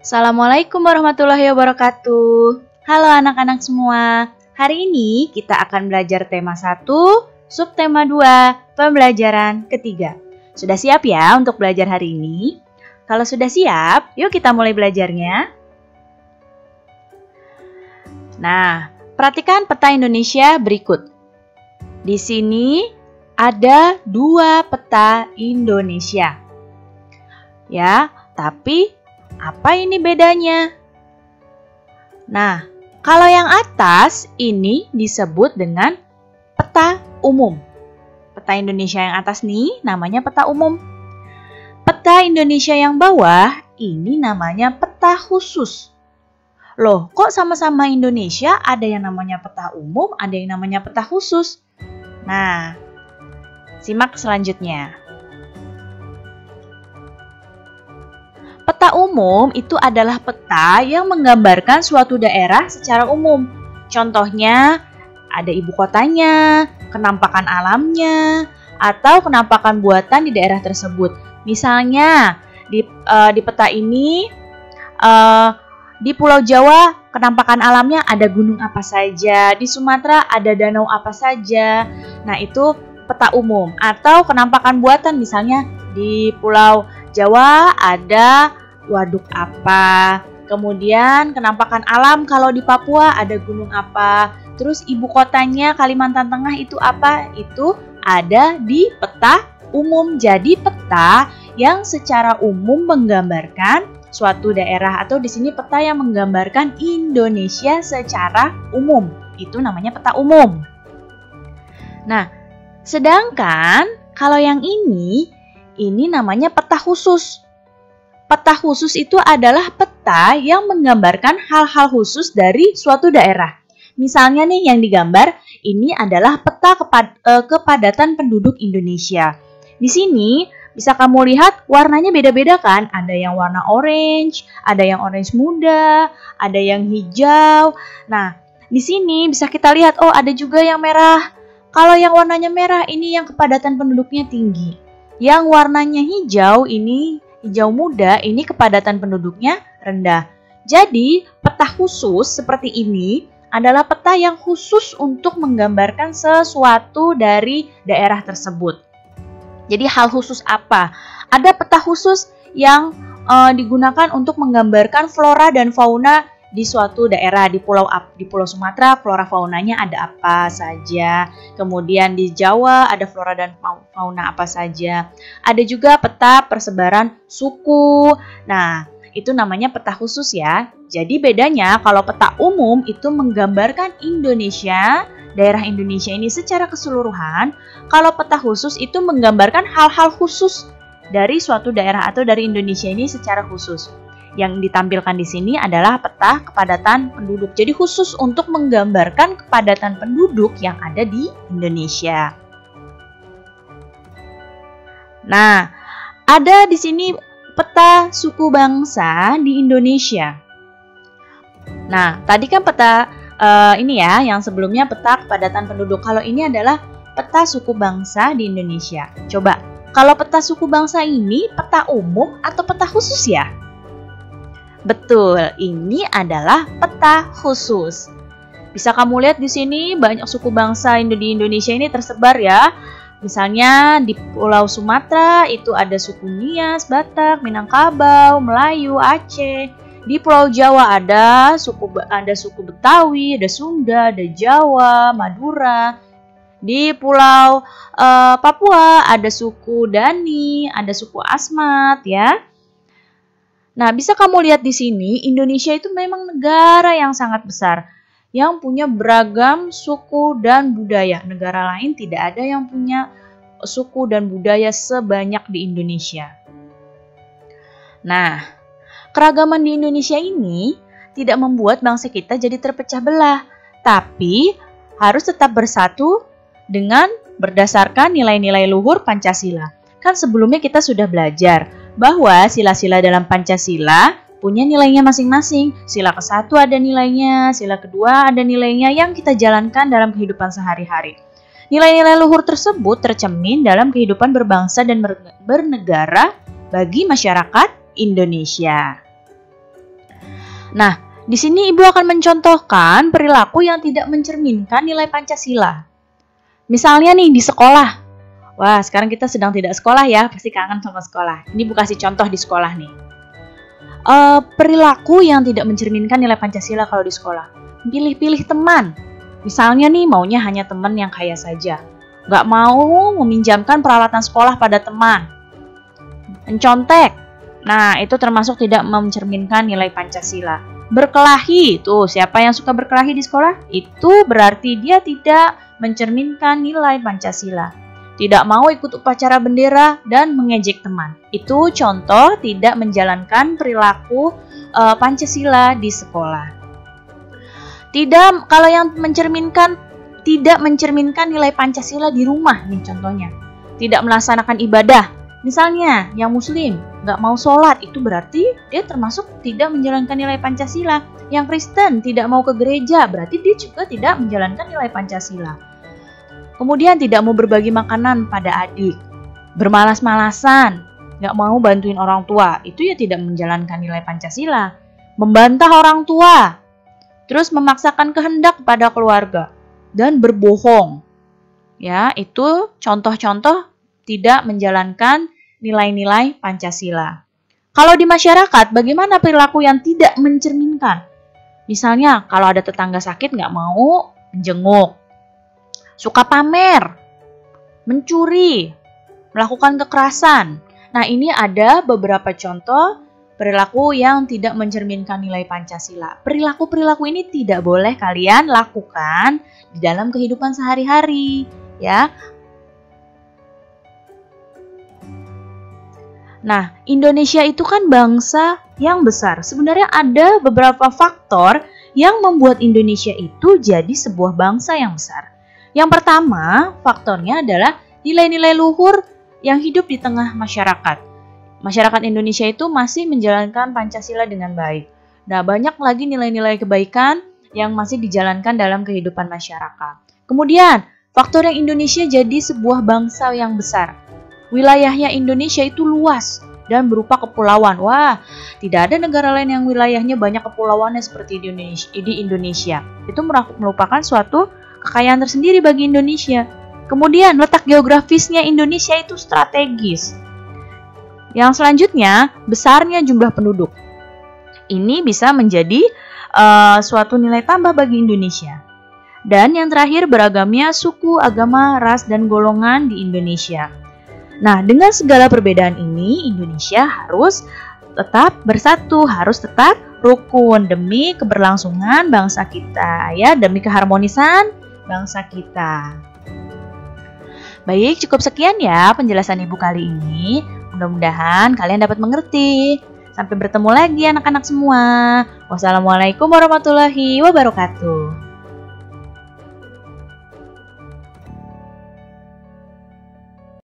Assalamualaikum warahmatullahi wabarakatuh. Halo anak-anak semua. Hari ini kita akan belajar tema 1, subtema 2, pembelajaran ketiga. Sudah siap ya untuk belajar hari ini? Kalau sudah siap, yuk kita mulai belajarnya. Nah, perhatikan peta Indonesia berikut. Di sini ada 2 peta Indonesia. Ya, tapi apa ini bedanya? Nah, kalau yang atas ini disebut dengan peta umum. Peta Indonesia yang atas nih namanya peta umum. Peta Indonesia yang bawah ini namanya peta khusus. Loh, kok sama-sama Indonesia ada yang namanya peta umum, ada yang namanya peta khusus? Nah, simak selanjutnya. Peta umum itu adalah peta yang menggambarkan suatu daerah secara umum. Contohnya, ada ibu kotanya, kenampakan alamnya, atau kenampakan buatan di daerah tersebut. Misalnya, di peta ini, di Pulau Jawa, kenampakan alamnya ada gunung apa saja. Di Sumatera ada danau apa saja. Nah, itu peta umum. Atau kenampakan buatan, misalnya di Pulau Jawa ada waduk apa, kemudian kenampakan alam kalau di Papua ada gunung apa, terus ibu kotanya Kalimantan Tengah itu apa, itu ada di peta umum. Jadi peta yang secara umum menggambarkan suatu daerah, atau di sini peta yang menggambarkan Indonesia secara umum, itu namanya peta umum. Nah, sedangkan kalau yang ini namanya peta khusus. Peta khusus itu adalah peta yang menggambarkan hal-hal khusus dari suatu daerah. Misalnya nih yang digambar, ini adalah peta kepadatan penduduk Indonesia. Di sini bisa kamu lihat warnanya beda-beda kan? Ada yang warna orange, ada yang orange muda, ada yang hijau. Nah, di sini bisa kita lihat, oh ada juga yang merah. Kalau yang warnanya merah ini yang kepadatan penduduknya tinggi. Yang warnanya hijau ini, hijau muda, ini kepadatan penduduknya rendah. Jadi, peta khusus seperti ini adalah peta yang khusus untuk menggambarkan sesuatu dari daerah tersebut. Jadi, hal khusus apa? Ada peta khusus yang digunakan untuk menggambarkan flora dan fauna di suatu daerah. Di Pulau Sumatera flora faunanya ada apa saja. Kemudian di Jawa ada flora dan fauna apa saja. Ada juga peta persebaran suku. Nah, itu namanya peta khusus ya. Jadi bedanya kalau peta umum itu menggambarkan Indonesia, daerah Indonesia ini secara keseluruhan. Kalau peta khusus itu menggambarkan hal-hal khusus dari suatu daerah atau dari Indonesia ini secara khusus. Yang ditampilkan di sini adalah peta kepadatan penduduk. Jadi khusus untuk menggambarkan kepadatan penduduk yang ada di Indonesia. Nah, ada di sini peta suku bangsa di Indonesia. Nah, tadi kan peta ini ya, yang sebelumnya peta kepadatan penduduk. Kalau ini adalah peta suku bangsa di Indonesia. Coba, kalau peta suku bangsa ini peta umum atau peta khusus ya? Betul, ini adalah peta khusus. Bisa kamu lihat di sini banyak suku bangsa di Indonesia ini tersebar ya. Misalnya di Pulau Sumatera itu ada suku Nias, Batak, Minangkabau, Melayu, Aceh. Di Pulau Jawa ada suku Betawi, ada Sunda, ada Jawa, Madura. Di Pulau Papua ada suku Dani, ada suku Asmat ya. Nah, bisa kamu lihat di sini, Indonesia itu memang negara yang sangat besar, yang punya beragam suku dan budaya. Negara lain tidak ada yang punya suku dan budaya sebanyak di Indonesia. Nah, keragaman di Indonesia ini tidak membuat bangsa kita jadi terpecah belah, tapi harus tetap bersatu dengan berdasarkan nilai-nilai luhur Pancasila. Kan sebelumnya kita sudah belajar bahwa sila-sila dalam Pancasila punya nilainya masing-masing. Sila ke-1 ada nilainya, sila kedua ada nilainya yang kita jalankan dalam kehidupan sehari-hari. Nilai-nilai luhur tersebut tercermin dalam kehidupan berbangsa dan bernegara bagi masyarakat Indonesia. Nah, di sini Ibu akan mencontohkan perilaku yang tidak mencerminkan nilai Pancasila. Misalnya nih di sekolah. Wah, sekarang kita sedang tidak sekolah ya, pasti kangen sama sekolah. Ini Ibu kasih contoh di sekolah nih. Perilaku yang tidak mencerminkan nilai Pancasila kalau di sekolah. Pilih-pilih teman. Misalnya nih maunya hanya teman yang kaya saja. Nggak mau meminjamkan peralatan sekolah pada teman. Mencontek. Nah, itu termasuk tidak mencerminkan nilai Pancasila. Berkelahi. Tuh, siapa yang suka berkelahi di sekolah? Itu berarti dia tidak mencerminkan nilai Pancasila. Tidak mau ikut upacara bendera dan mengejek teman. Itu contoh tidak menjalankan perilaku Pancasila di sekolah. Kalau yang tidak mencerminkan nilai Pancasila di rumah nih contohnya. Tidak melaksanakan ibadah. Misalnya yang muslim nggak mau sholat, itu berarti dia termasuk tidak menjalankan nilai Pancasila. Yang Kristen tidak mau ke gereja, berarti dia juga tidak menjalankan nilai Pancasila. Kemudian tidak mau berbagi makanan pada adik. Bermalas-malasan, nggak mau bantuin orang tua, itu ya tidak menjalankan nilai Pancasila. Membantah orang tua, terus memaksakan kehendak pada keluarga, dan berbohong. Ya, itu contoh-contoh tidak menjalankan nilai-nilai Pancasila. Kalau di masyarakat, bagaimana perilaku yang tidak mencerminkan? Misalnya, kalau ada tetangga sakit nggak mau menjenguk, suka pamer, mencuri, melakukan kekerasan. Nah, ini ada beberapa contoh perilaku yang tidak mencerminkan nilai Pancasila. Perilaku-perilaku ini tidak boleh kalian lakukan di dalam kehidupan sehari-hari, ya. Nah, Indonesia itu kan bangsa yang besar. Sebenarnya ada beberapa faktor yang membuat Indonesia itu jadi sebuah bangsa yang besar. Yang pertama, faktornya adalah nilai-nilai luhur yang hidup di tengah masyarakat. Masyarakat Indonesia itu masih menjalankan Pancasila dengan baik. Nah, banyak lagi nilai-nilai kebaikan yang masih dijalankan dalam kehidupan masyarakat. Kemudian, faktor yang Indonesia jadi sebuah bangsa yang besar. Wilayahnya Indonesia itu luas dan berupa kepulauan. Wah, tidak ada negara lain yang wilayahnya banyak kepulauannya seperti di Indonesia. Itu merupakan suatu kekayaan tersendiri bagi Indonesia. Kemudian, letak geografisnya Indonesia itu strategis. Yang selanjutnya, besarnya jumlah penduduk. Ini bisa menjadi suatu nilai tambah bagi Indonesia. Dan yang terakhir, beragamnya suku, agama, ras, dan golongan di Indonesia. Nah, dengan segala perbedaan ini, Indonesia harus tetap bersatu, harus tetap rukun demi keberlangsungan bangsa kita, ya, demi keharmonisan bangsa kita. Baik, cukup sekian ya penjelasan Ibu kali ini. Mudah-mudahan kalian dapat mengerti. Sampai bertemu lagi anak-anak semua. Wassalamualaikum warahmatullahi wabarakatuh.